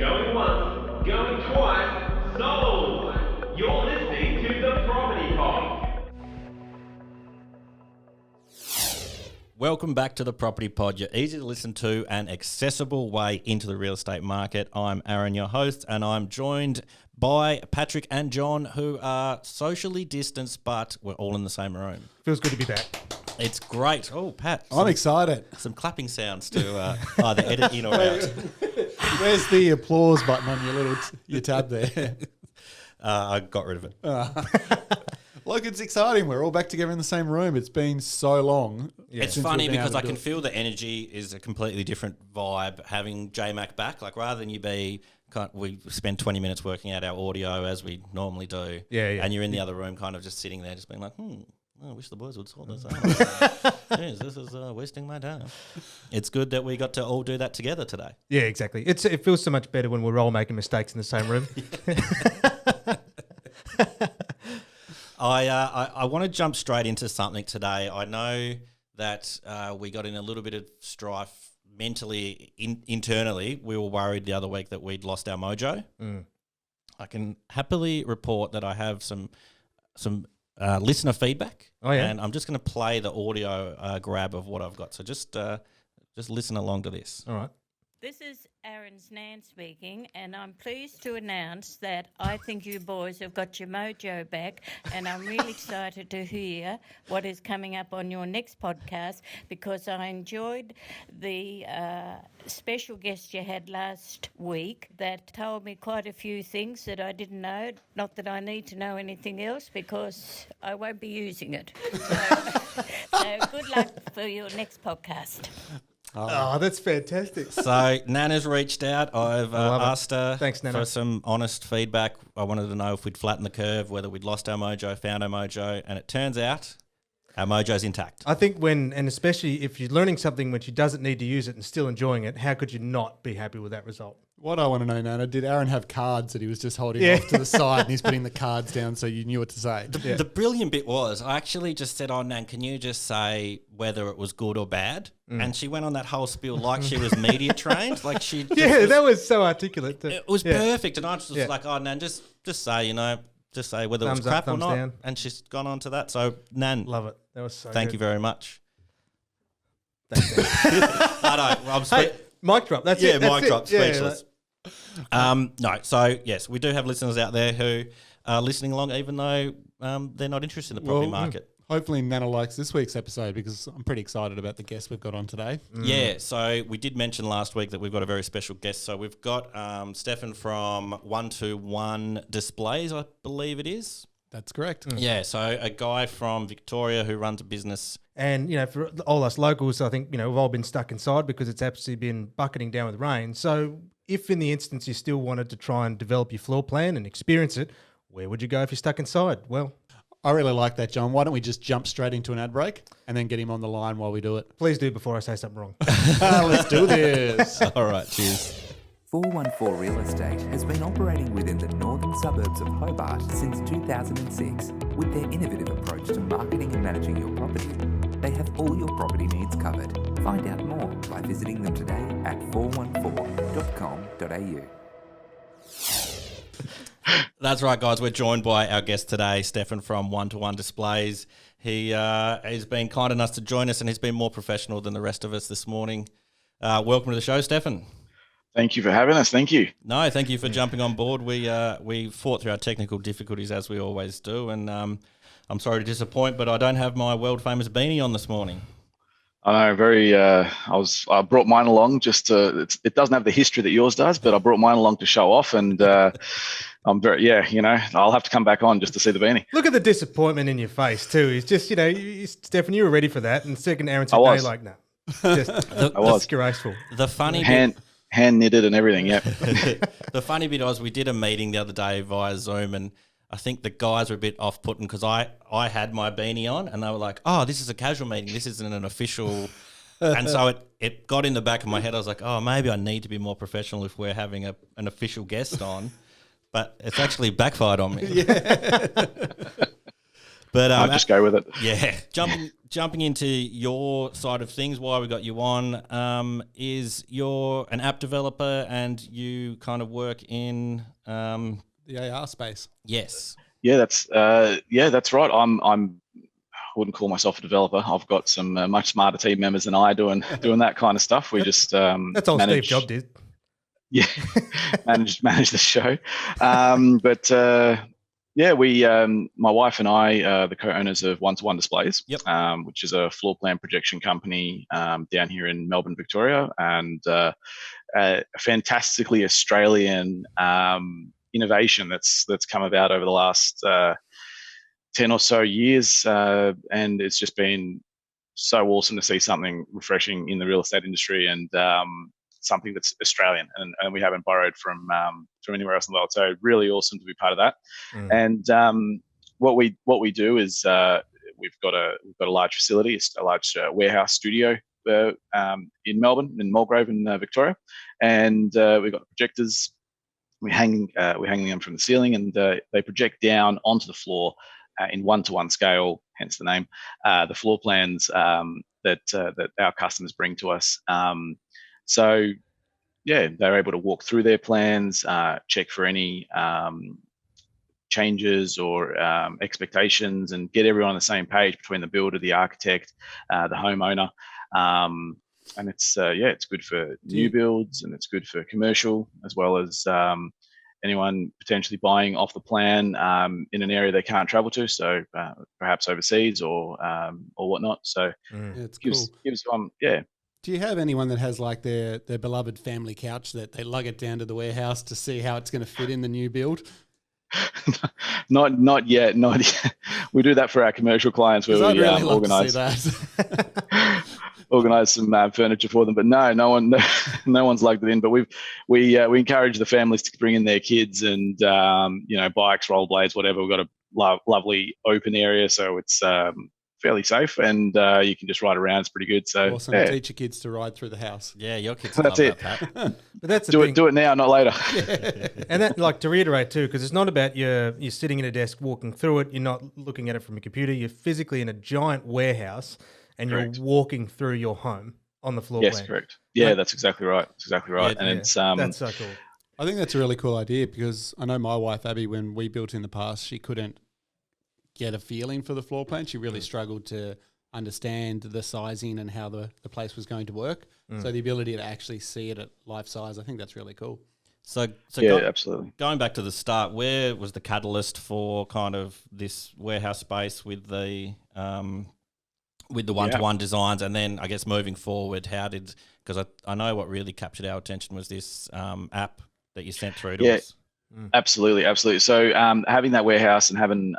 Going once, going twice, sold! You're listening to The Property Pod. Welcome back to The Property Pod, your easy to listen to and accessible way into the real estate market. I'm Aaron, your host, and I'm joined by Patrick and John, who are socially distanced, but we're all in the same room. Feels good to be back. It's great. Oh, Pat. I'm excited. Some clapping sounds to either edit in or out. Where's the applause button on your tab there? I got rid of it. Look, it's exciting. We're all back together in the same room. It's been so long. It's funny because I can feel the energy is a completely different vibe having JMac back. Like rather than we spend 20 minutes working out our audio as we normally do. Yeah. And you're in the other room kind of just sitting there just being like, I wish the boys would sort this out. Jeez, this is wasting my time. It's good that we got to all do that together today. Yeah, exactly. It feels so much better when we're all making mistakes in the same room. I want to jump straight into something today. I know that we got in a little bit of strife mentally, internally. We were worried the other week that we'd lost our mojo. I can happily report that I have some listener feedback. Oh, yeah? And I'm just going to play the audio grab of what I've got. So just listen along to this. All right. This is Aaron's Nan speaking, and I'm pleased to announce that I think you boys have got your mojo back, and I'm really excited to hear what is coming up on your next podcast because I enjoyed the special guest you had last week that told me quite a few things that I didn't know. Not that I need to know anything else because I won't be using it. So good luck for your next podcast. Oh, that's fantastic. So Nana's reached out. I've asked her Thanks, Nana. for some honest feedback. I wanted to know if we'd flattened the curve, whether we'd lost our mojo, found our mojo, and it turns out our mojo's intact. I think and especially if you're learning something which you doesn't need to use it and still enjoying it, how could you not be happy with that result? What I want to know, Nana, did Aaron have cards that he was just holding off to the side and he's putting the cards down so you knew what to say? The brilliant bit was I actually just said, Nan, can you just say whether it was good or bad? And she went on that whole spiel like she was media trained. Like she that was so articulate. It was perfect. And I was just like, Nan, just say, just say whether Thumbs it was crap up, or not. thumbs down. And she's gone on to that. So, Nan. Love it. That was so Thank you good. very much. Thanks. I know. Hey, mic drop. That's it. That's mic it. drop. Yeah, Speechless. No. So, yes, we do have listeners out there who are listening along even though they're not interested in the property market. Hopefully Nana likes this week's episode because I'm pretty excited about the guest we've got on today. Yeah, so we did mention last week that we've got a very special guest. So we've got Stefan from 121 Displays, I believe it is. That's correct. Yeah, so a guy from Victoria who runs a business. And, for all us locals, I think, we've all been stuck inside because it's absolutely been bucketing down with rain. So if in the instance you still wanted to try and develop your floor plan and experience it, where would you go if you're stuck inside? Well, I really like that, John. Why don't we just jump straight into an ad break and then get him on the line while we do it? please do before I say something wrong. Let's do this. All right, cheers. 414 Real Estate has been operating within the northern suburbs of Hobart since 2006. With their innovative approach to marketing and managing your property, they have all your property needs covered. Find out more by visiting them today at 414.com.au. That's right, guys. We're joined by our guest today, Stefan from 121 Displays. He has been kind enough to join us and he's been more professional than the rest of us this morning. Welcome to the show, Stefan. Thank you for having us. Thank you. No, thank you for jumping on board. We fought through our technical difficulties as we always do, and I'm sorry to disappoint, but I don't have my world famous beanie on this morning. I know, very. I brought mine along just to. It doesn't have the history that yours does, but I brought mine along to show off, and I'm very. Yeah, I'll have to come back on just to see the beanie. Look at the disappointment in your face too. It's just, Stefan, you were ready for that, and second Aaron said, no, like, no. Just I was disgraceful. The funny hand knitted and everything. Yeah. The funny bit was we did a meeting the other day via Zoom, and I think the guys were a bit off-putting because I had my beanie on and they were like, oh, this is a casual meeting. This isn't an official. And so it got in the back of my head. I was like, oh, maybe I need to be more professional if we're having an official guest on. But it's actually backfired on me. Yeah. But I'll just go with it. Yeah. jumping into your side of things, why we got you on, is you're an app developer and you kind of work in The AR space. yes. Yeah, that's right. I wouldn't call myself a developer. I've got some much smarter team members than I doing that kind of stuff. We just That's all manage, Steve Jobs did. Yeah, manage the show. We my wife and I are the co-owners of One-to-One Displays, Yep. Which is a floor plan projection company down here in Melbourne, Victoria, and a fantastically Australian innovation that's come about over the last 10 or so years, and it's just been so awesome to see something refreshing in the real estate industry, and something that's Australian, and we haven't borrowed from anywhere else in the world. So really awesome to be part of that. And what we do is we've got a large facility, a large warehouse studio in Melbourne, in Mulgrave in Victoria, and we've got projectors. We're hanging them from the ceiling, and they project down onto the floor in one-to-one scale, hence the name. The floor plans that our customers bring to us. So yeah, they're able to walk through their plans, check for any changes or expectations, and get everyone on the same page between the builder, the architect, the homeowner. And it's good for new builds, and it's good for commercial, as well as anyone potentially buying off the plan in an area they can't travel to, so perhaps overseas or whatnot. So It's gives Do you have anyone that has like their beloved family couch that they lug it down to the warehouse to see how it's going to fit in the new build? Not yet. We do that for our commercial clients, where we really organize some furniture for them. But no one's lugged it in. But we encourage the families to bring in their kids and bikes, rollerblades, whatever. We've got a lovely open area, so it's fairly safe, and you can just ride around. It's pretty good. So awesome. Yeah. Teach your kids to ride through the house. Yeah, your kids That's love it. that, Pat. But that's the do thing. it now, not later. And that, like, to reiterate too, because it's not about you're sitting at a desk walking through it. You're not looking at it from a computer. You're physically in a giant warehouse, and Correct. you're walking through your home on the floor Yes, plan. correct. Yeah, that's exactly right. That's exactly right. Yeah, and it's That's so cool. I think that's a really cool idea, because I know my wife, Abby, when we built in the past, she couldn't get a feeling for the floor plan. She really struggled to understand the sizing and how the place was going to work. So the ability to actually see it at life size, I think that's really cool. So absolutely. Going back to the start, where was the catalyst for kind of this warehouse space with the one-to-one designs, and then I guess moving forward, because I know what really captured our attention was this app that you sent through to us. Absolutely. So having that warehouse and having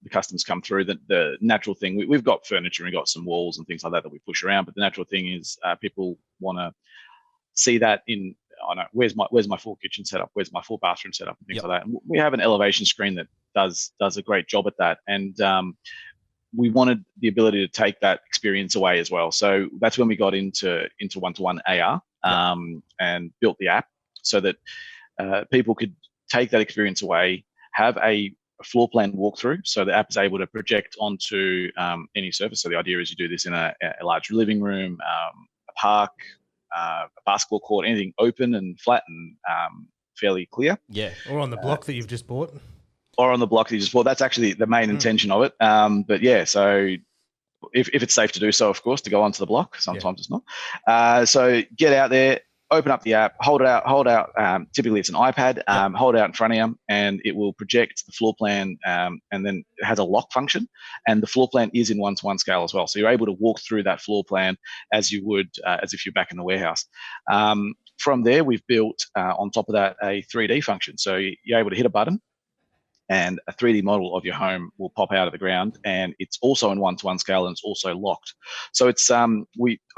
the customers come through, the natural thing, we've got furniture and we've got some walls and things like that we push around, but the natural thing is people want to see that in, where's my full kitchen setup, where's my full bathroom setup, and things like that. And we have an elevation screen that does a great job at that, and we wanted the ability to take that experience away as well. So that's when we got into one-to-one AR and built the app so that people could take that experience away, have a floor plan walkthrough, so the app is able to project onto any surface. So the idea is you do this in a large living room, a park, a basketball court, anything open and flat and fairly clear. Yeah. Or on the block that you've just bought. Or on the block that you just bought. That's actually the main intention of it. But yeah, so if it's safe to do so, of course, to go onto the block. Sometimes it's not. So get out there, open up the app, hold out. Typically, it's an iPad. Hold it out in front of you, and it will project the floor plan. And then it has a lock function, and the floor plan is in one-to-one scale as well. So you're able to walk through that floor plan as you would as if you're back in the warehouse. From there, we've built on top of that a 3D function. So you're able to hit a button, and a 3D model of your home will pop out of the ground, and it's also in one-to-one scale, and it's also locked. So it's I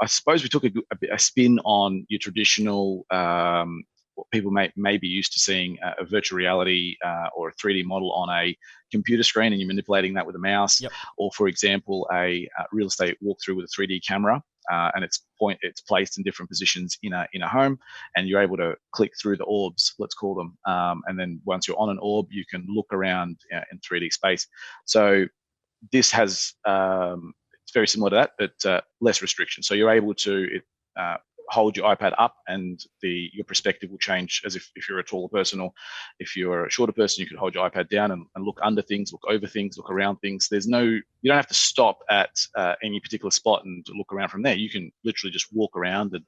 suppose we took a spin on your traditional what people may be used to seeing, a virtual reality or a 3D model on a computer screen, and you're manipulating that with a mouse, or for example a real estate walkthrough with a 3D camera. And it's placed in different positions in a home, and you're able to click through the orbs, let's call them, and then once you're on an orb, you can look around in 3D space. So this has it's very similar to that, but less restriction. So you're able to hold your iPad up, and your perspective will change as if you're a taller person, or if you're a shorter person, you could hold your iPad down and look under things, look over things, look around things. You don't have to stop at any particular spot and look around from there. You can literally just walk around and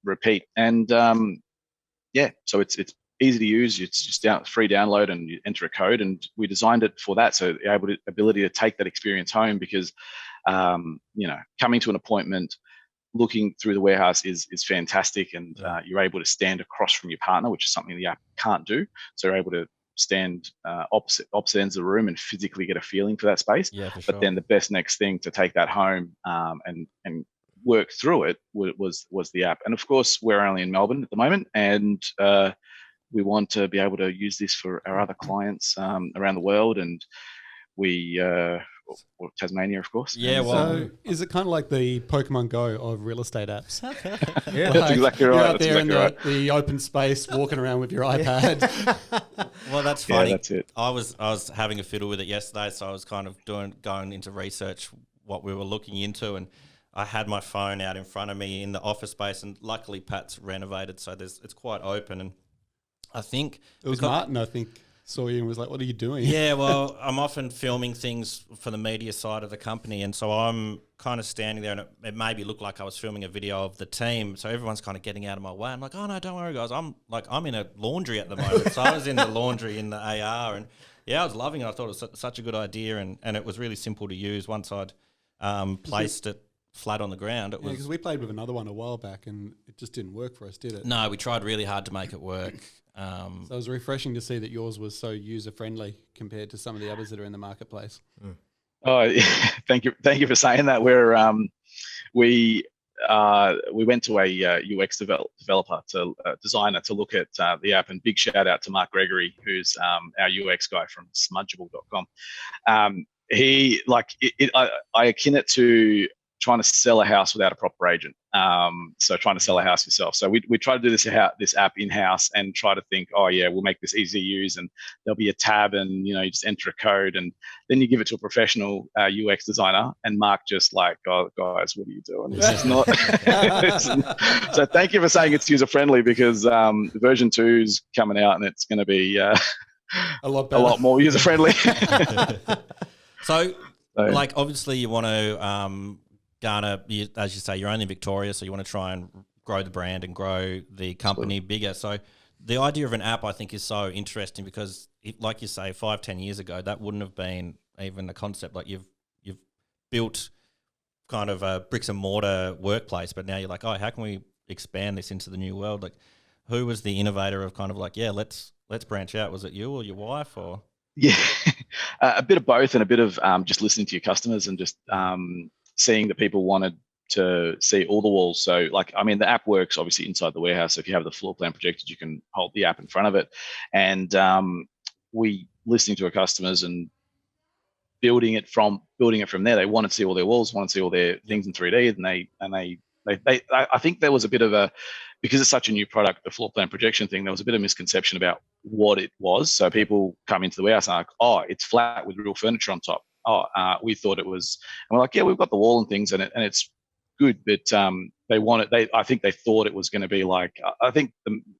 repeat. And so it's easy to use. It's just free download, and you enter a code. And we designed it for that, so the ability to take that experience home, because coming to an appointment, looking through the warehouse is fantastic, and you're able to stand across from your partner, which is something the app can't do. So you're able to stand opposite ends of the room and physically get a feeling for that space. Yeah, for sure. But then the best next thing to take that home and work through it was the app. And of course, we're only in Melbourne at the moment, and we want to be able to use this for our other clients around the world, and or Tasmania, of course. Yeah, well, So is it kind of like the Pokemon Go of real estate apps? Yeah, That's exactly right. You're out That's there exactly right. in the open space, walking around with your iPad. well, that's Yeah, funny. that's it. I was having a fiddle with it yesterday, so I was kind of going into research what we were looking into, and I had my phone out in front of me in the office space, and luckily Pat's renovated, so it's quite open, and I think It was Martin, I think, saw you and was like, "What are you doing?" Yeah, well, I'm often filming things for the media side of the company, and so I'm kind of standing there, and it made me look like I was filming a video of the team. So everyone's kind of getting out of my way. I'm like, "Oh no, don't worry, guys. I'm in a laundry at the moment." So I was in the laundry in the AR, and I was loving it. I thought it was such a good idea, and it was really simple to use. Once I'd placed it flat on the ground, it was. Because we played with another one a while back, and it just didn't work for us, did it? No, we tried really hard to make it work. So it was refreshing to see that yours was so user-friendly compared to some of the others that are in the marketplace. Oh, thank you for saying that. We went to a UX developer designer to look at the app, and big shout out to Mark Gregory, who's our UX guy from smudgeable.com. I akin it to trying to sell a house without a proper agent. So trying to sell a house yourself. So we try to do this app in-house and try to think, oh yeah, we'll make this easy to use, and there'll be a tab, and you just enter a code, and then you give it to a professional UX designer, and Mark just like, oh guys, what are you doing? This is not. So thank you for saying it's user-friendly, because version 2's coming out, and it's going to be a lot more user-friendly. So, like, obviously you want to garner, as you say, you're only in Victoria, so you want to try and grow the brand and grow the company bigger. So the idea of an app, I think, is so interesting, because, like you say, 5-10 years ago, that wouldn't have been even a concept. Like, you've built kind of a bricks and mortar workplace, but now you're like, oh, how can we expand this into the new world? Like, who was the innovator of kind of like, yeah, let's branch out? Was it you or your wife, or? Yeah, a bit of both, and a bit of just listening to your customers, and just seeing that people wanted to see all the walls. So, like, I mean, the app works obviously inside the warehouse. So if you have the floor plan projected, you can hold the app in front of it. And we listening to our customers and building it from there. They want to see all their walls, want to see all their things in 3D, and they I think there was a bit of a, because it's such a new product, the floor plan projection thing, there was a bit of misconception about what it was. So people come into the warehouse and are like, oh, it's flat with real furniture on top. Oh, we thought it was, and we're like, yeah, we've got the wall and things, and it's good, but I think they thought it was going to be like, I think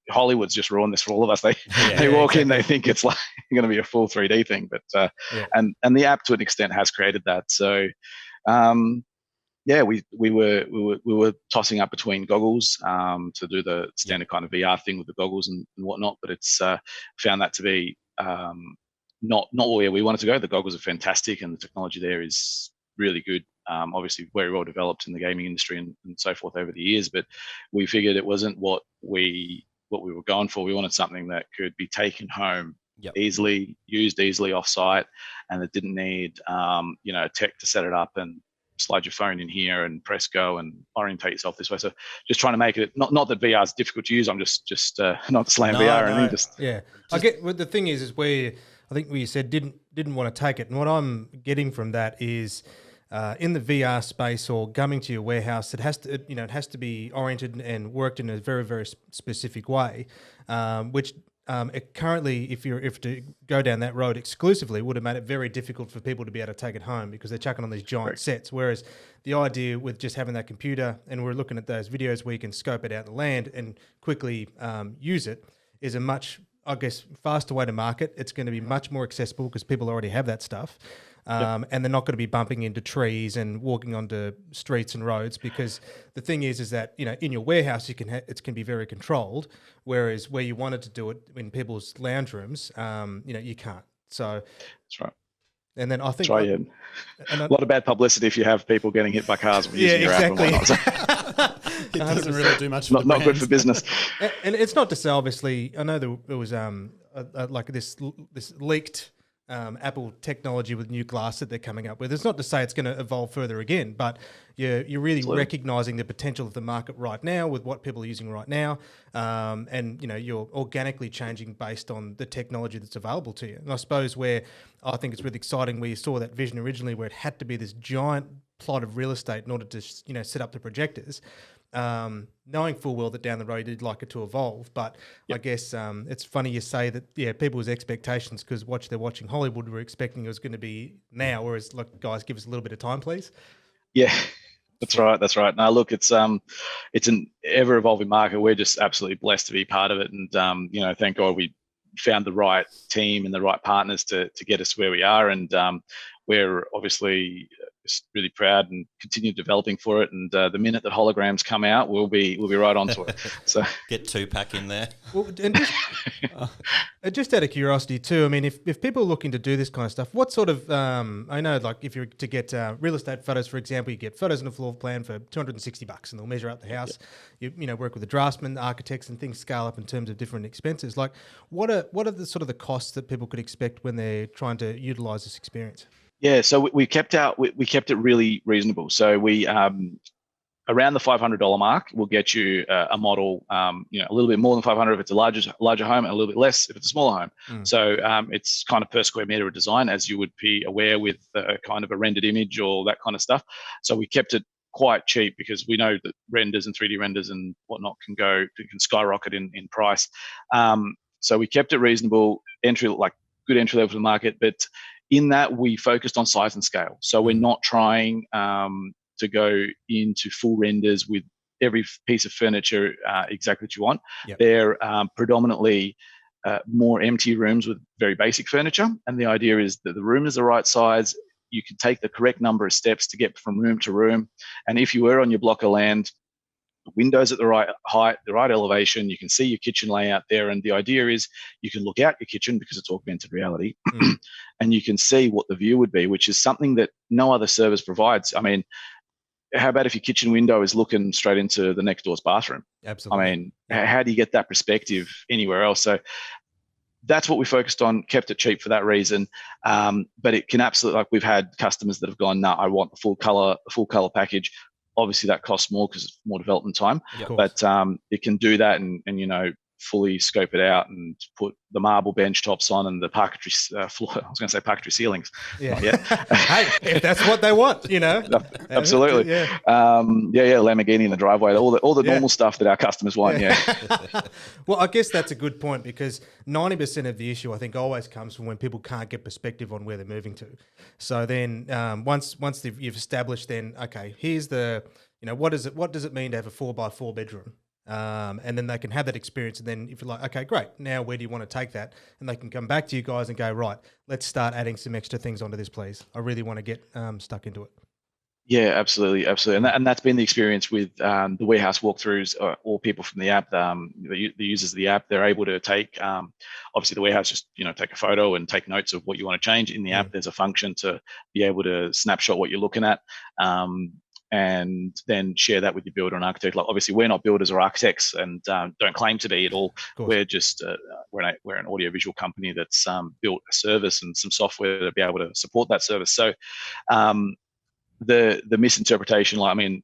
Hollywood's just ruined this for all of us. They walk in, they think it's like going to be a full 3D thing, but and the app to an extent has created that. So we were tossing up between goggles to do the standard kind of VR thing with the goggles and whatnot, but it's found that to be not where we wanted to go. The goggles are fantastic, and the technology there is really good. Obviously very well developed in the gaming industry and so forth over the years, but we figured it wasn't what we were going for. We wanted something that could be taken home easily, used easily off-site, and it didn't need tech to set it up and slide your phone in here and press go and orientate yourself this way. So just trying to make it, not that VR is difficult to use. I'm just not slaying VR or anything. I get what the thing is where I think where you said didn't want to take it, and what I'm getting from that is in the VR space or coming to your warehouse, it has to be oriented and worked in a very, very specific way, which it currently, if to go down that road exclusively, would have made it very difficult for people to be able to take it home because they're chucking on these giant sets. Whereas the idea with just having that computer, and we're looking at those videos where you can scope it out in the land and quickly use it, is a much, I guess, faster way to market. It's going to be much more accessible because people already have that stuff. And they're not going to be bumping into trees and walking onto streets and roads, because the thing is that, you know, in your warehouse it can be very controlled, whereas where you wanted to do it in people's lounge rooms, you know, you can't. So That's right. And then I think a lot of bad publicity if you have people getting hit by cars using your app and whatnot. So It doesn't really do much. For not good for business. And it's not to say, obviously, I know there was like this leaked Apple technology with new glass that they're coming up with. It's not to say it's going to evolve further again, but you're really recognizing the potential of the market right now with what people are using right now, and you know, you're organically changing based on the technology that's available to you. And I suppose where I think it's really exciting, where you saw that vision originally, where it had to be this giant plot of real estate in order to, you know, set up the projectors. Knowing full well that down the road you'd like it to evolve, but I guess it's funny you say that, people's expectations, because they're watching Hollywood, were expecting it was going to be now, whereas, look, guys, give us a little bit of time, please. Yeah, that's right. Now, look, it's an ever evolving market. We're just absolutely blessed to be part of it, and you know, thank God we found the right team and the right partners to get us where we are, and we're obviously really proud and continue developing for it. And the minute that holograms come out, we'll be right onto it. So get 2-pack in there. Well, and just out of curiosity too, I mean, if people are looking to do this kind of stuff, what sort of I know, like, if you're to get real estate photos, for example, you get photos and a floor plan for $260, and they'll measure out the house. You know, work with the draftsmen, architects, and things scale up in terms of different expenses. Like, what are the sort of the costs that people could expect when they're trying to utilize this experience? Yeah, so we kept it really reasonable. So we around the $500 mark, we'll get you a model, you know, a little bit more than 500 if it's a larger home, and a little bit less if it's a smaller home. So it's kind of per square meter of design, as you would be aware with kind of a rendered image or that kind of stuff. So we kept it quite cheap because we know that renders and 3D renders and whatnot can skyrocket in price. So we kept it reasonable, good entry level to the market, but in that we focused on size and scale. So we're not trying to go into full renders with every piece of furniture exactly what you want. They're predominantly more empty rooms with very basic furniture. And the idea is that the room is the right size. You can take the correct number of steps to get from room to room. And if you were on your block of land, windows at the right height, the right elevation, you can see your kitchen layout there. And the idea is you can look out your kitchen because it's augmented reality and you can see what the view would be, which is something that no other service provides. I mean, how about if your kitchen window is looking straight into the next door's bathroom? Absolutely. I mean, how do you get that perspective anywhere else? So that's what we focused on, kept it cheap for that reason. But it can absolutely, like, we've had customers that have gone, no, I want the full color package. Obviously that costs more because it's more development time, but it can do that and you know, fully scope it out and put the marble bench tops on and the parquetry floor. I was going to say parquetry ceilings. Yeah. Hey, if that's what they want, you know. Absolutely. Lamborghini in the driveway, all the normal stuff that our customers want. Well, I guess that's a good point, because 90% of the issue, I think, always comes from when people can't get perspective on where they're moving to. So then once you've established, then, okay, here's the, you know, what does it mean to have a 4x4 bedroom? And then they can have that experience. And then if you're like, okay, great, now where do you want to take that? And they can come back to you guys and go, right, let's start adding some extra things onto this, please. I really want to get stuck into it. Yeah, absolutely. And that's been the experience with the warehouse walkthroughs, or people from the app, the users of the app. They're able to take, obviously the warehouse, just, you know, take a photo and take notes of what you want to change. In the app, there's a function to be able to snapshot what you're looking at. And then share that with your builder and architect. Like, obviously, we're not builders or architects, and don't claim to be at all. We're just we're an audiovisual company that's built a service and some software to be able to support that service. So the misinterpretation, like, I mean,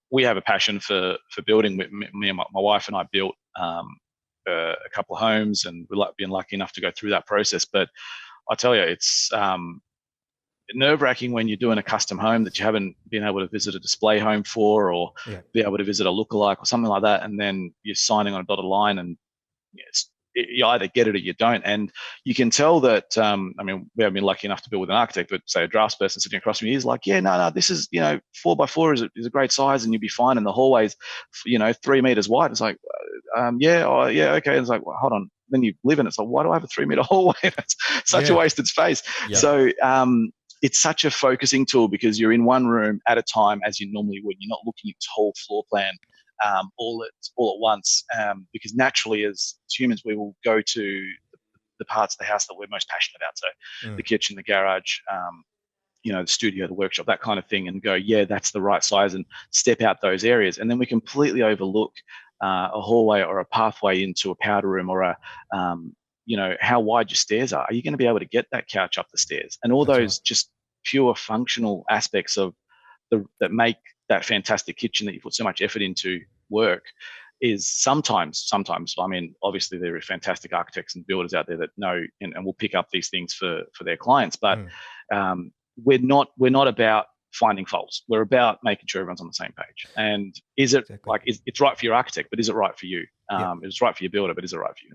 we have a passion for building. Me and my wife and I built a couple of homes, and we've been lucky enough to go through that process. But I tell you, it's nerve-wracking when you're doing a custom home that you haven't been able to visit a display home for, or be able to visit a lookalike or something like that, and then you're signing on a dotted line, and it's you either get it or you don't. And you can tell that, I mean, we haven't been lucky enough to build with an architect, but say a draftsperson sitting across from me is like, yeah, no, this is, 4x4 is a great size and you'll be fine. And the hallway's, 3 meters wide. It's like, yeah, okay. It's like, well, hold on. Then you live in it. It's like, why do I have a 3 meter hallway? That's such a wasted space. Yep. So it's such a focusing tool because you're in one room at a time as you normally would. You're not looking at the whole floor plan all at once, because naturally as humans we will go to the parts of the house that we're most passionate about. So the kitchen, the garage, the studio, the workshop, that kind of thing, and go, yeah, that's the right size, and step out those areas. And then we completely overlook a hallway or a pathway into a powder room, or how wide your stairs are. Are you going to be able to get that couch up the stairs? And all those just pure functional aspects of that make that fantastic kitchen that you put so much effort into work is sometimes, I mean, obviously there are fantastic architects and builders out there that know and will pick up these things for their clients, but we're not about finding faults. We're about making sure everyone's on the same page. And is it it's right for your architect, but is it right for you? It's right for your builder, but is it right for you?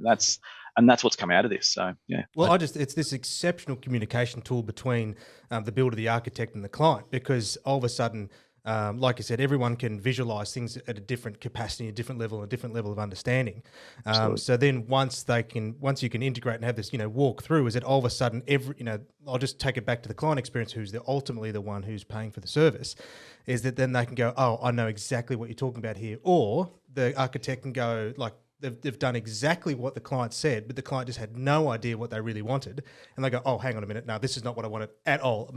And that's what's come out of this. So yeah. Well, it's this exceptional communication tool between the builder, the architect, and the client, because all of a sudden, like I said, everyone can visualize things at a different capacity, a different level of understanding. So then once you can integrate and have this, walk through, is it all of a sudden I'll just take it back to the client experience, who's ultimately the one who's paying for the service, is that then they can go, oh, I know exactly what you're talking about here. Or the architect can go, like, they've done exactly what the client said, but the client just had no idea what they really wanted. And they go, oh, hang on a minute. No, this is not what I wanted at all.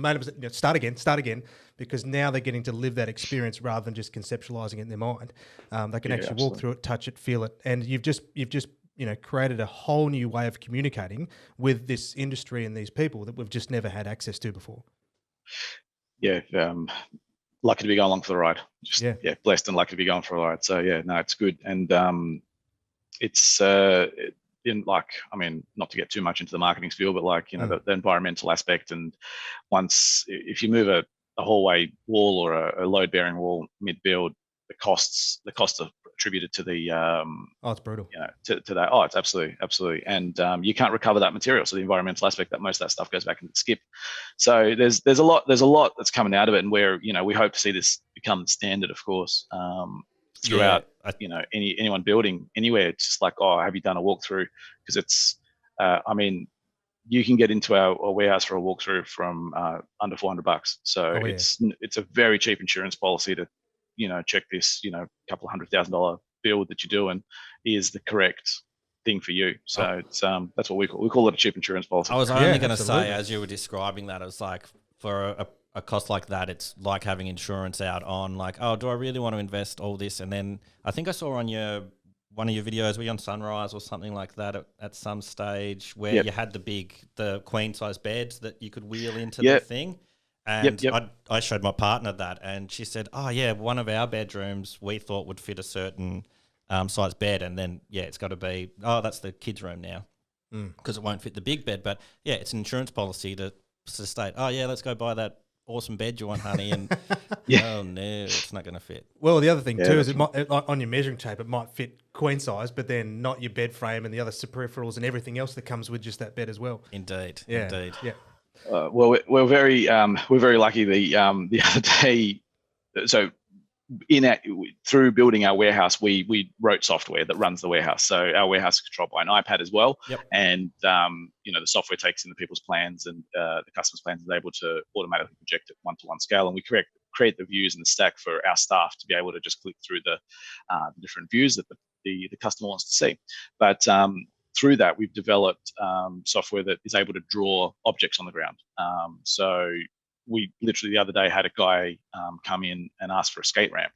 Start again, because now they're getting to live that experience rather than just conceptualizing it in their mind. They can actually walk through it, touch it, feel it. And you've just created a whole new way of communicating with this industry and these people that we've just never had access to before. Yeah. Lucky to be going along for the ride. Blessed and lucky to be going for a ride. So yeah, no, it's good. And, it's in, like, I mean, not to get too much into the marketing spiel, but like, the environmental aspect. And if you move a hallway wall or a load bearing wall mid build, the costs are attributed to the it's brutal. To that. Oh, it's absolutely. And you can't recover that material. So the environmental aspect, that most of that stuff goes back into the skip. So there's a lot that's coming out of it, and where we hope to see this become the standard, of course. Throughout, anyone building anywhere, it's just like, oh, have you done a walkthrough? Because it's, I mean, you can get into our warehouse for a walkthrough from under $400. So it's a very cheap insurance policy to, check this, couple $100,000 build that you're doing is the correct thing for you. So it's that's what we call it, a cheap insurance policy. I was only going to say, as you were describing that, it was like, for a cost like that, it's like having insurance out on, like, oh, do I really want to invest all this? And then I think I saw on one of your videos, were you on Sunrise or something like that at some stage, where you had the queen size bed that you could wheel into the thing. And I showed my partner that, and she said, oh yeah, one of our bedrooms we thought would fit a certain size bed, and then it's got to be, oh, that's the kids' room now, because it won't fit the big bed. But yeah, it's an insurance policy to state, oh yeah, let's go buy that awesome bed you want, honey, and oh no, it's not going to fit. Well, the other thing too is it might, on your measuring tape, it might fit queen size, but then not your bed frame and the other peripherals and everything else that comes with just that bed as well. Indeed. Well, we're very lucky. The other day, so through building our warehouse, we wrote software that runs the warehouse. So our warehouse is controlled by an iPad as well. And the software takes in the people's plans, and the customer's plans is able to automatically project at 1-to-1 scale. And we create the views and the stack for our staff to be able to just click through the different views that the customer wants to see. But through that, we've developed software that is able to draw objects on the ground. So we literally the other day had a guy come in and ask for a skate ramp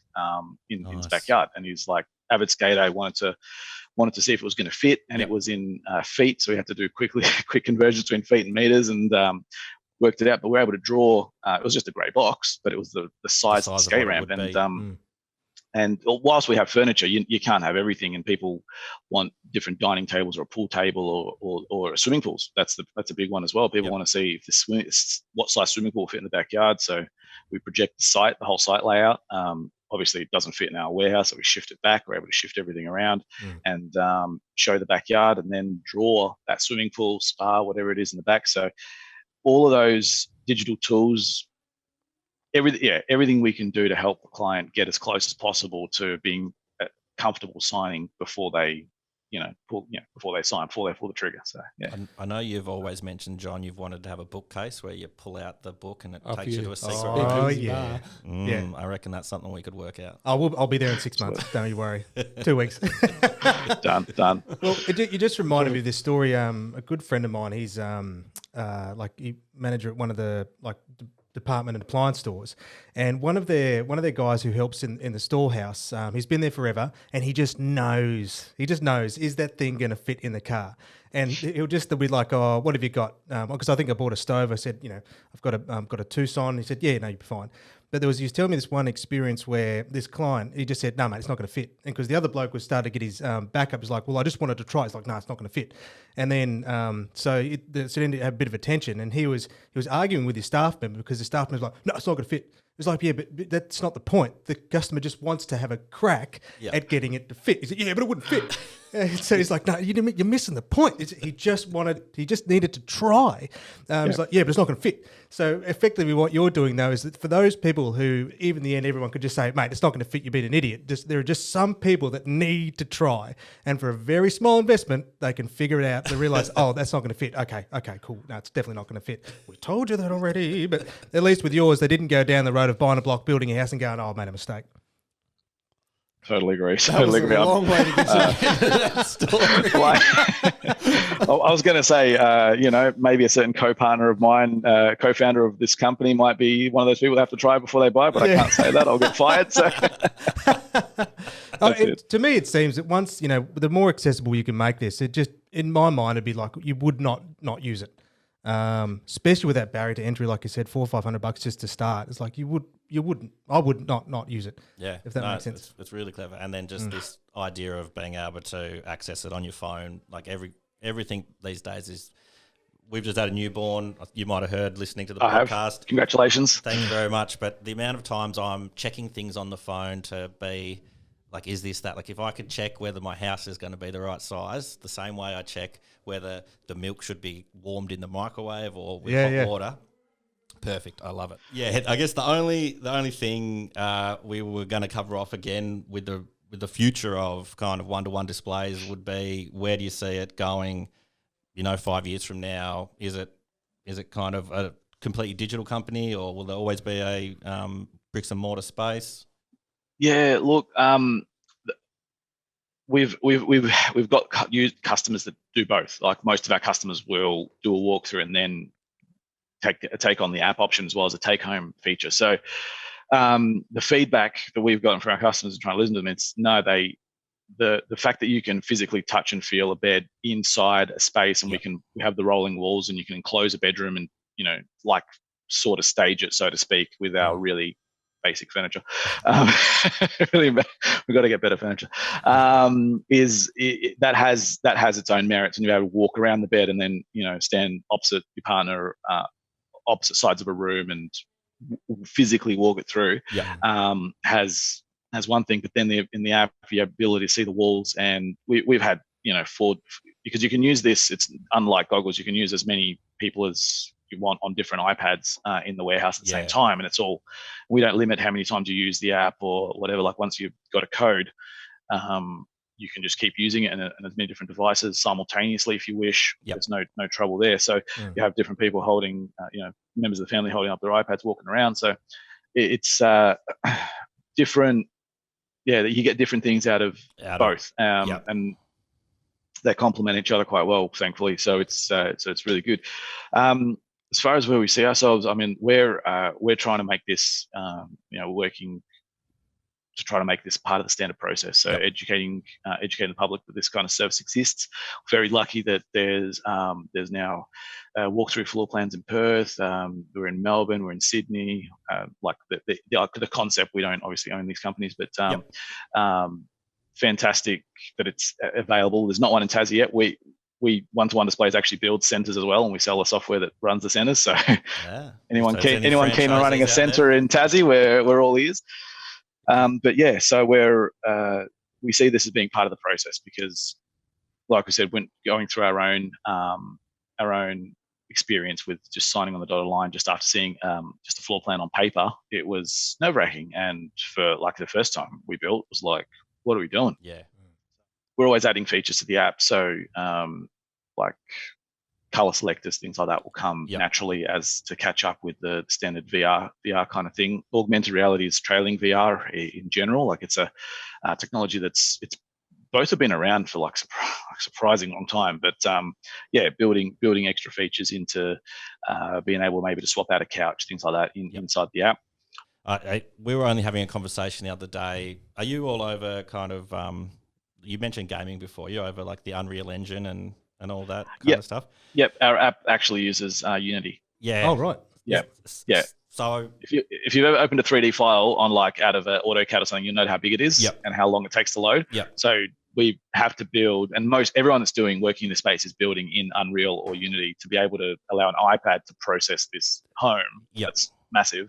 in his backyard, and he's like, avid skater, wanted to see if it was going to fit, and it was in feet, so we had to do quick conversions between feet and meters, and worked it out. But we were able to draw. It was just a grey box, but it was the size of the skate ramp, and whilst we have furniture, you can't have everything, and people want different dining tables or a pool table or swimming pools. That's a big one as well. People want to see if what size swimming pool will fit in the backyard. So we project the whole site layout obviously it doesn't fit in our warehouse, so we shift it back. We're able to shift everything around and show the backyard, and then draw that swimming pool, spa, whatever it is in the back. So all of those digital tools, everything we can do to help the client get as close as possible to being comfortable signing before they before they sign, before they pull the trigger. So yeah. I know you've always mentioned, John, you've wanted to have a bookcase where you pull out the book and it Up takes you you. to a secret Oh, room. yeah. I reckon that's something we could work out. I'll be there in 6 months. Don't you worry. 2 weeks. Done. Well, you just reminded me of this story. A good friend of mine, he's he manager at one of the department and appliance stores, and one of their guys who helps in the storehouse, he's been there forever, and he just knows, is that thing going to fit in the car? And he'll be like, oh, what have you got? Because I think I bought a stove. I said, I've got a Tucson. He said, yeah, no, you'll be fine. But he was telling me this one experience where this client, he just said, no, mate, it's not going to fit. And because the other bloke was starting to get his back up, he's like, well, I just wanted to try. He's like, no, it's not going to fit. And then so it ended to have a bit of a tension. And he was arguing with his staff member because the staff member was like, no, it's not going to fit. It's like, yeah, but that's not the point. The customer just wants to have a crack at getting it to fit. He said, yeah, but it wouldn't fit. So he's like, no, you're missing the point. He just needed to try. He's like, yeah, but it's not going to fit. So effectively what you're doing though is that for those people who, even in the end, everyone could just say, mate, it's not going to fit, you've been an idiot. There are just some people that need to try. And for a very small investment, they can figure it out. They realize, oh, that's not going to fit. Okay, cool. No, it's definitely not going to fit. We told you that already. But at least with yours, they didn't go down the road of buying a block, building a house and going, oh, I made a mistake. Totally agree. That was a long way to get to that story. I was going to say, maybe a certain co-partner of mine, co-founder of this company, might be one of those people that have to try before they buy, but I can't say that. I'll get fired. So, to me, it seems that once the more accessible you can make this, it just, in my mind, it'd be like you would not use it. Especially with that barrier to entry, like you said, $400 or $500 just to start. It's like I would not use it. Yeah, if that makes sense. It's really clever. And then just this idea of being able to access it on your phone, like everything these days is. We've just had a newborn. You might have heard listening to the podcast. Congratulations. Thank you very much. But the amount of times I'm checking things on the phone to be like, is this that? Like, if I could check whether my house is going to be the right size, the same way I check whether the milk should be warmed in the microwave or with hot water. Perfect. I love it. Yeah, I guess the only thing we were going to cover off again with the future of kind of one-to-one displays would be, where do you see it going, 5 years from now? Is it kind of a completely digital company, or will there always be a bricks and mortar space? Yeah, look, we've got customers that do both. Like, most of our customers will do a walkthrough and then take on the app option as well as a take-home feature. So the feedback that we've gotten from our customers and trying to listen to them, it's the fact that you can physically touch and feel a bed inside a space, and we have the rolling walls, and you can enclose a bedroom and sort of stage it, so to speak, with our really basic furniture. We've got to get better furniture. That has its own merits, and you're able to walk around the bed and then stand opposite your partner, opposite sides of a room, and physically walk it through. Has one thing, but then in the app, you have the ability to see the walls, and we've had because you can use this. It's unlike goggles; you can use as many people as you want on different iPads in the warehouse at the same time, and we don't limit how many times you use the app or whatever. Like, once you've got a code, you can just keep using it and as many different devices simultaneously if you wish. There's no trouble there. So you have different people holding, members of the family holding up their iPads, walking around. So it's different. Yeah, you get different things out of both, and they complement each other quite well, thankfully. So it's really good. As far as where we see ourselves, I mean, we're trying to make this, working to try to make this part of the standard process. So educating the public that this kind of service exists. Very lucky that there's now walkthrough floor plans in Perth. We're in Melbourne. We're in Sydney. Like the concept, we don't obviously own these companies, but fantastic that it's available. There's not one in Tassie yet. We one-to-one displays actually build centres as well, and we sell the software that runs the centres. So anyone keen on running a centre in Tassie, we're all ears. But yeah, so we see this as being part of the process because, like we said, when going through our own experience with just signing on the dotted line just after seeing just a floor plan on paper, it was nerve-wracking. And for like the first time we built, it was like, what are we doing? Yeah. We're always adding features to the app, so like color selectors, things like that will come naturally as to catch up with the standard VR kind of thing. Augmented reality is trailing VR in general. Like it's a technology it's both have been around for like surprising long time, but yeah, building extra features into being able maybe to swap out a couch, things like that inside the app. We were only having a conversation the other day. Are you all over kind of? You mentioned gaming before. You're over like the Unreal Engine and all that kind of stuff. Yep, our app actually uses Unity. Yeah. Oh right. Yeah. So if you've ever opened a 3D file on like out of AutoCAD or something, you know how big it is and how long it takes to load. Yep. So we have to build, and everyone that's working in the space is building in Unreal or Unity to be able to allow an iPad to process this home that's massive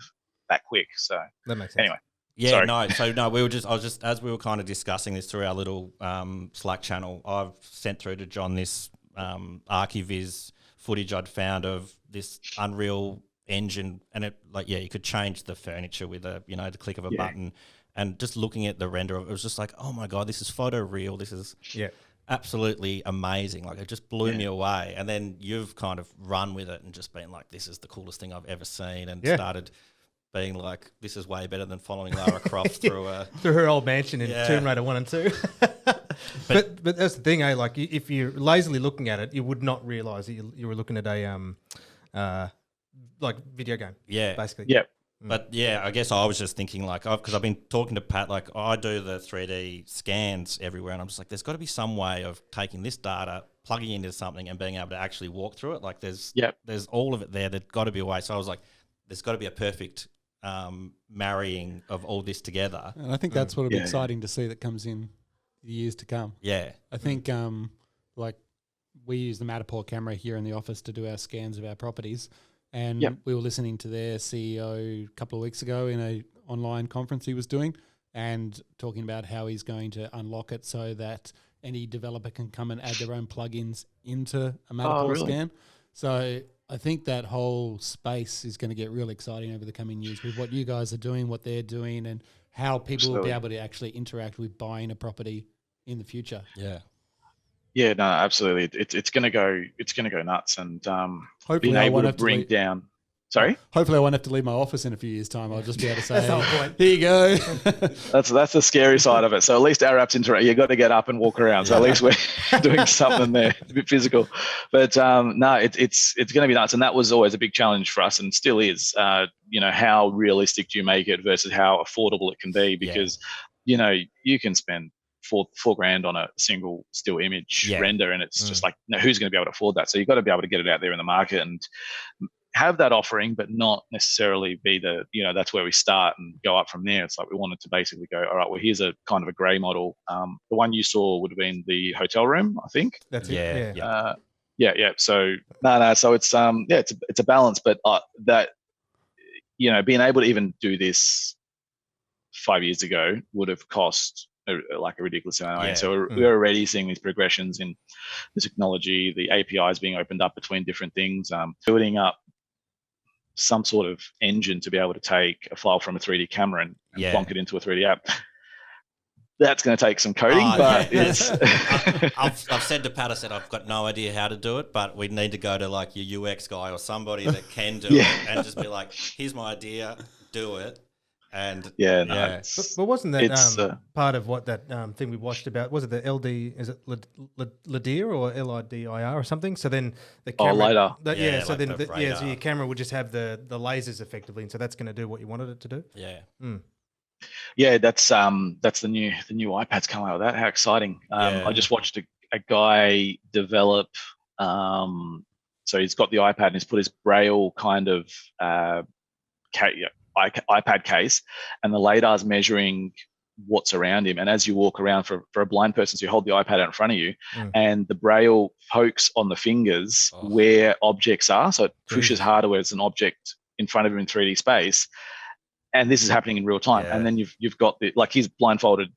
that quick. So that makes sense. Anyway. Yeah, Sorry. I was just as we were kind of discussing this through our little Slack channel, I've sent through to John this archviz footage I'd found of this Unreal Engine, and it you could change the furniture with the click of a button, and just looking at the render, it was just like, oh my god, this is photoreal. This is absolutely amazing. Like it just blew me away. And then you've kind of run with it and just been like, this is the coolest thing I've ever seen, and started being like, this is way better than following Lara Croft through her old mansion in Tomb Raider 1 and 2. but that's the thing, like if you're lazily looking at it, you would not realise that you were looking at a like video game. Yeah, basically. Yep. But yeah, I guess I was just thinking like, because I've been talking to Pat, like I do the 3D scans everywhere, and I'm just like, there's got to be some way of taking this data, plugging it into something, and being able to actually walk through it. Like there's all of it there. There's got to be a way. So I was like, there's got to be a perfect marrying of all this together. And I think that's what'll be exciting to see that comes in the years to come. Yeah. I think like we use the Matterport camera here in the office to do our scans of our properties. And we were listening to their CEO a couple of weeks ago in a online conference he was doing, and talking about how he's going to unlock it so that any developer can come and add their own plugins into a Matterport scan. So I think that whole space is going to get really exciting over the coming years with what you guys are doing, what they're doing, and how people will be able to actually interact with buying a property in the future. Yeah. Yeah, no, absolutely. It's gonna go nuts, and hopefully being able to bring down. Sorry. Hopefully, I won't have to leave my office in a few years' time. I'll just be able to say, "Here you go." That's the scary side of it. So at least our apps interact. You got to get up and walk around. So at least we're doing something there. It's a bit physical, but no, it's going to be nuts. And that was always a big challenge for us, and still is. How realistic do you make it versus how affordable it can be? Because you can spend $4,000 on a single still image render, and it's just like, who's going to be able to afford that? So you've got to be able to get it out there in the market and have that offering, but not necessarily be that's where we start and go up from there. It's like we wanted to basically go, all right, well, here's a kind of a grey model. The one you saw would have been the hotel room, I think. That's it. Yeah. So no. So it's it's a balance, but that being able to even do this 5 years ago would have cost like a ridiculous amount of money. So we're already seeing these progressions in the technology, the APIs being opened up between different things, building up some sort of engine to be able to take a file from a 3D camera and plonk it into a 3D app. That's going to take some coding, but it's. I've said to Pat, I said I've got no idea how to do it, but we need to go to like your UX guy or somebody that can do it, and just be like, here's my idea, do it. And but wasn't that part of what that thing we watched about? Was it the LD? Is it LIDAR or LIDIR or something? So then the camera, LIDAR. So then so your camera would just have the lasers effectively, and so that's going to do what you wanted it to do. Yeah. Yeah, that's the new iPads coming out with that. How exciting! I just watched a guy develop. So he's got the iPad and he's put his Braille kind of iPad case, and the LIDAR's measuring what's around him. And as you walk around for a blind person, so you hold the iPad out in front of you, and the Braille pokes on the fingers where objects are. So it pushes harder where it's an object in front of him in 3D space. and this is happening in real time. Yeah. And then you've got he's blindfolded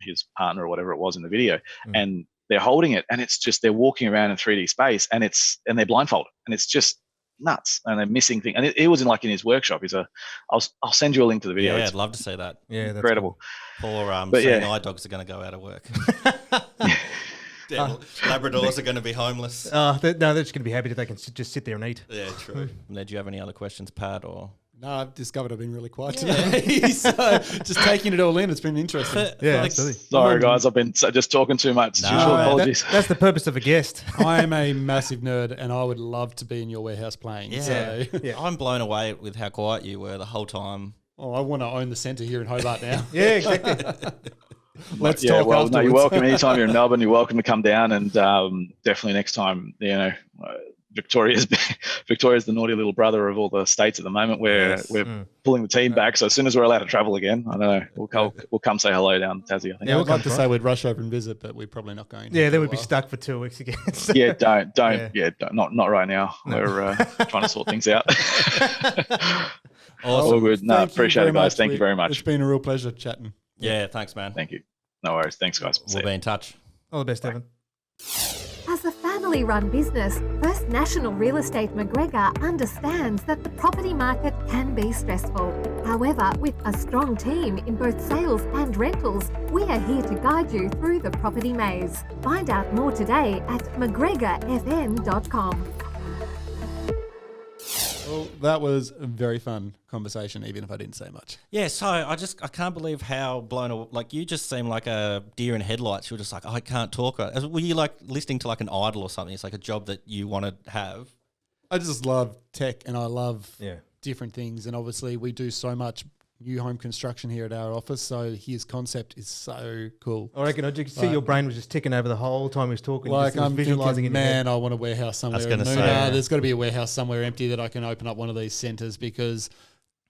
his partner or whatever it was in the video, and they're holding it, and it's just they're walking around in 3D space, and they're blindfolded, and it's just nuts, and they're missing things. And it was in his workshop. I'll send you a link to the video. Yeah, It's I'd love to see that. Yeah, that's incredible. Poor But seeing yeah. eye dogs are going to go out of work. Labradors are going to be homeless. Cool. They're just going to be happy that they can just sit there and eat. Yeah, true. Now, do you have any other questions, Pat? Or No, I've discovered I've been really quiet today. So just taking it all in, it's been interesting. Yeah, absolutely. Sorry, guys, I've been just talking too much. No, Apologies. That's the purpose of a guest. I am a massive nerd, and I would love to be in your warehouse playing. yeah. So, I'm blown away with how quiet you were the whole time. I want to own the centre here in Hobart now. Yeah, exactly. Let's Yeah, talk well, no, afterwards. you're welcome anytime you're in Melbourne. You're welcome to come down, and definitely next time. Victoria's the naughty little brother of all the states at the moment. Where we're pulling the team back. So as soon as we're allowed to travel again, I don't know, we'll come say hello down to Tassie. I think. Yeah, we'll I'd like come to try. say we'd rush over and visit, but we're probably not going to. Yeah, for then a we'd be while. stuck for 2 weeks again. Yeah, don't. Not right now. We're trying to sort things out. Awesome. All good. No, Thank you appreciate very it, guys. much. Thank you very It's much. been a real pleasure chatting. Yeah, thanks, man. Thank you. No worries. Thanks, guys. See We'll ya. be in touch. All the best, Evan. As a family-run business, First National Real Estate McGregor understands that the property market can be stressful. However, with a strong team in both sales and rentals, we are here to guide you through the property maze. Find out more today at mcgregorfn.com. Well, that was a very fun conversation, even if I didn't say much. Yeah, so I can't believe how blown away. Like, you just seem like a deer in headlights. You're just like, I can't talk. Were you like listening to like an idol or something? It's like a job that you want to have. I just love tech, and I love Yeah. different things. And obviously, we do so much new home construction here at our office. So his concept is so cool. I reckon I could see your brain was just ticking over the whole time he was talking. Like, just I'm visualizing thinking, in your head. man, I want a warehouse somewhere in gonna Moona. say, yeah. There's got to be a warehouse somewhere empty that I can open up one of these centres, because,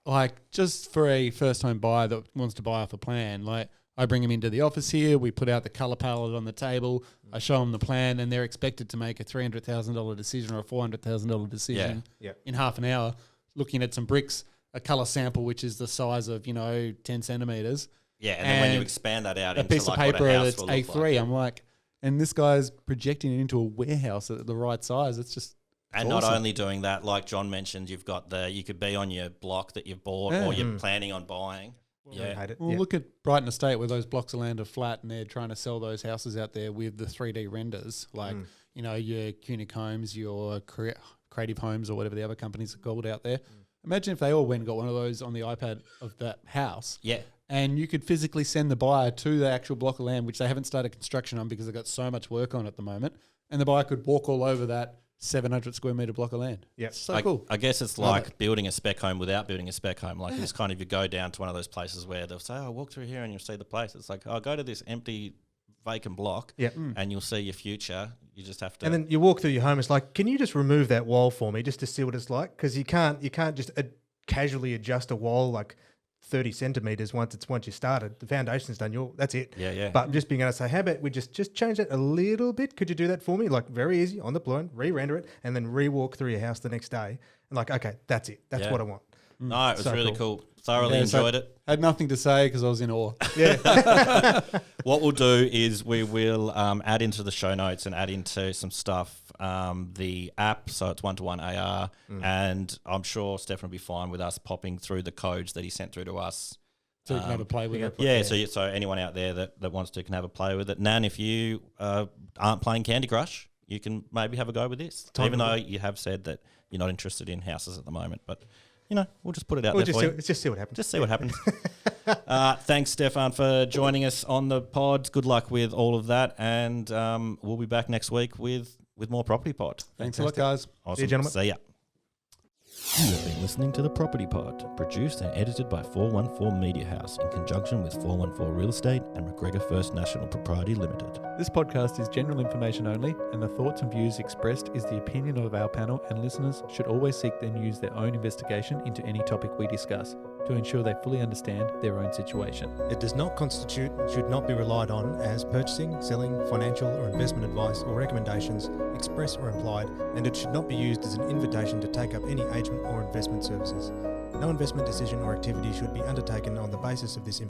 like, just for a first-time buyer that wants to buy off a plan, like, I bring them into the office here, we put out the colour palette on the table, I show them the plan, and they're expected to make a $300,000 decision or a $400,000 decision Yeah. in half an hour, looking at some bricks, a colour sample, which is the size of, 10 centimetres, Yeah, and then when you And expand that out a into piece of like paper what a house that's will look A3. like. I'm like, and this guy's projecting it into a warehouse at the right size. It's just And awesome. not only doing that, like John mentioned, you could be on your block that you've bought or you're planning on buying. I Yeah. hate it. Well, Yeah. look at Brighton Estate, where those blocks of land are flat, and they're trying to sell those houses out there with the 3D renders, like your Cunic Homes, your Creative Homes, or whatever the other companies are called out there. Imagine if they all went and got one of those on the iPad of that house. Yeah. And you could physically send the buyer to the actual block of land, which they haven't started construction on because they've got so much work on at the moment. And the buyer could walk all over that 700 square metre block of land. Yeah. So cool. I guess it's Love like building a spec home without building a spec home. Like, it's kind of, you go down to one of those places where they'll say, walk through here and you'll see the place. It's like, go to this empty, vacant block Yeah. and you'll see your future. You just have to. And then you walk through your home. It's like, can you just remove that wall for me just to see what it's like? Because you can't just casually adjust a wall like 30 centimeters once you started. The foundation's done. That's it. Yeah. But just being able to say, how about we just change that a little bit? Could you do that for me? Like, very easy on the plan, re-render it, and then re-walk through your house the next day. And like, okay, that's it. That's Yeah. what I want. No, it was So really cool. Thoroughly Yeah, so- enjoyed it. Had nothing to say because I was in awe. What we'll do is we will add into the show notes and add into some stuff the app, so it's 1-to-1 AR, and I'm sure Stefan will be fine with us popping through the codes that he sent through to us. So you can have a play with it. Yeah, so anyone out there that wants to can have a play with it. Nan, if you aren't playing Candy Crush, you can maybe have a go with this, even though you have said that you're not interested in houses at the moment. But, we'll just put it out there for you. Let's just see what happens. Just see what happens. Thanks, Stefan, for joining us on the pod. Good luck with all of that, and we'll be back next week with more Property Pod. Thanks a lot, guys. Awesome. See you, gentlemen. See ya. You have been listening to The Property Pod, produced and edited by 414 Media House in conjunction with 414 Real Estate and McGregor First National Propriety Limited. This podcast is general information only, and the thoughts and views expressed is the opinion of our panel, and listeners should always seek and use their own investigation into any topic we discuss to ensure they fully understand their own situation. It does not constitute and should not be relied on as purchasing, selling, financial or investment advice or recommendations, express or implied, and it should not be used as an invitation to take up any agent or investment services. No investment decision or activity should be undertaken on the basis of this